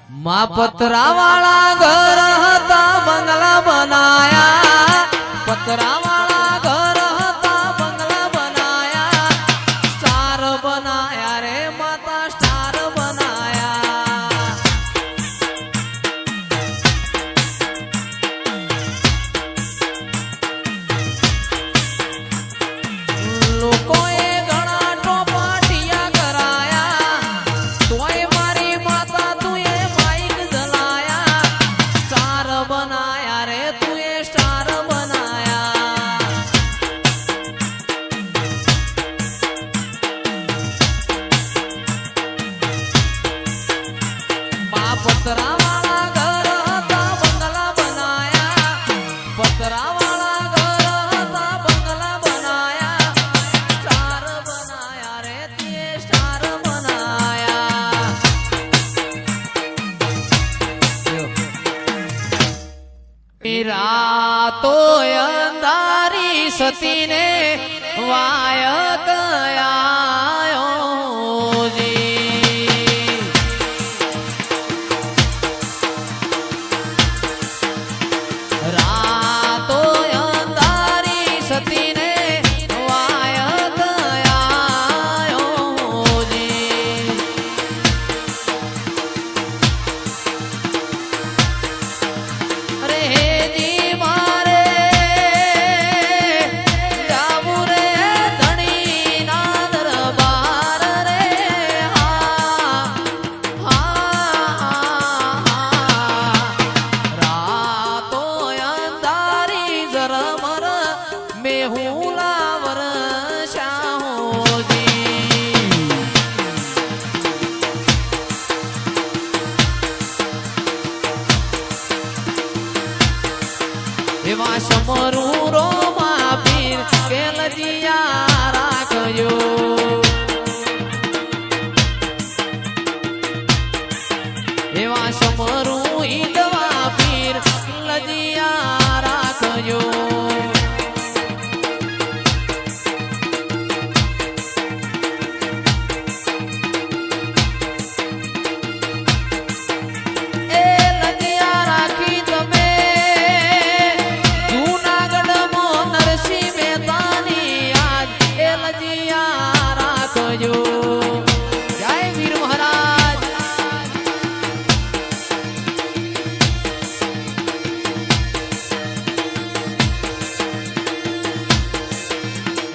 माँ पत्रा वाला घर था बंगला बनाया, पत्रा वाला घर था बंगला बनाया, स्टार बनाया रे माता स्टार बनाया। लोकोए घणा टोपाटिया कराया, तोय मारी माता तुए माइक जलाया, स्टार बनाया रे तुए स्टार बनाया। माँ पत्रा वाला घर था बंगला बनाया, पत्रा वाला घर था बंगला बनाया, स्टार बनाया रे तुए स्टार बनाया। रातो अंधारी सती ने वायक आयो जी, रातो अंधारी सती ने वायक आयो जी। रे जी मारे जाऊ रे धनी ना दरबार रे, हा हा रातो अंधारी जरमर मेहुला वर्षा हो जी। एवा समरू रो पीर केलजिया राखयो, एवा समरू ईदवा पीर लजिया राखयो। ए लजिया राखी तमे जूनागढ़ मो नरसिंह मेहतानी आज ए लजिया राखयो। जय वीर महाराज।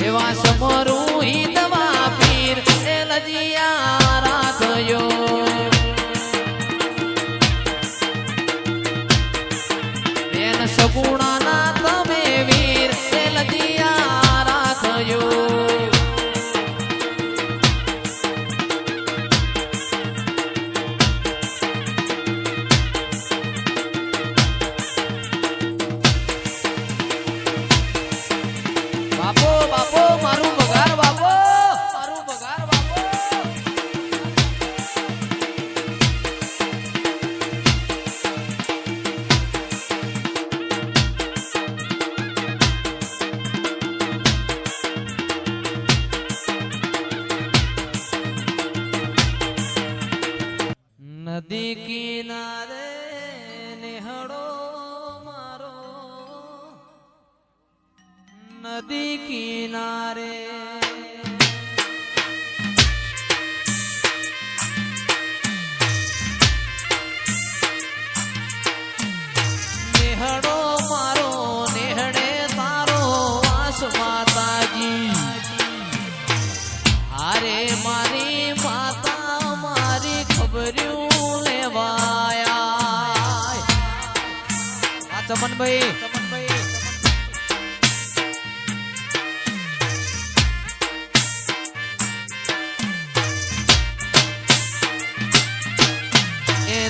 एवा समरू ईदवा पीर ए लजिया राखयो। बेन सगुणाना तमे वीर ए लजिया राखयो। बापो बापो मारू बगार बापो, मारू बगार बापो। नदी किनारे नेहड़ो मारो, नदी किनारे नेहड़ो मारो नेहड़े तारो वास माताजी। अरे मारी माता मारी खबरियों लेवाया। चमन भाई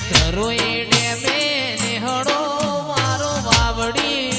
धरोई में नेहड़ो मारो वावड़ी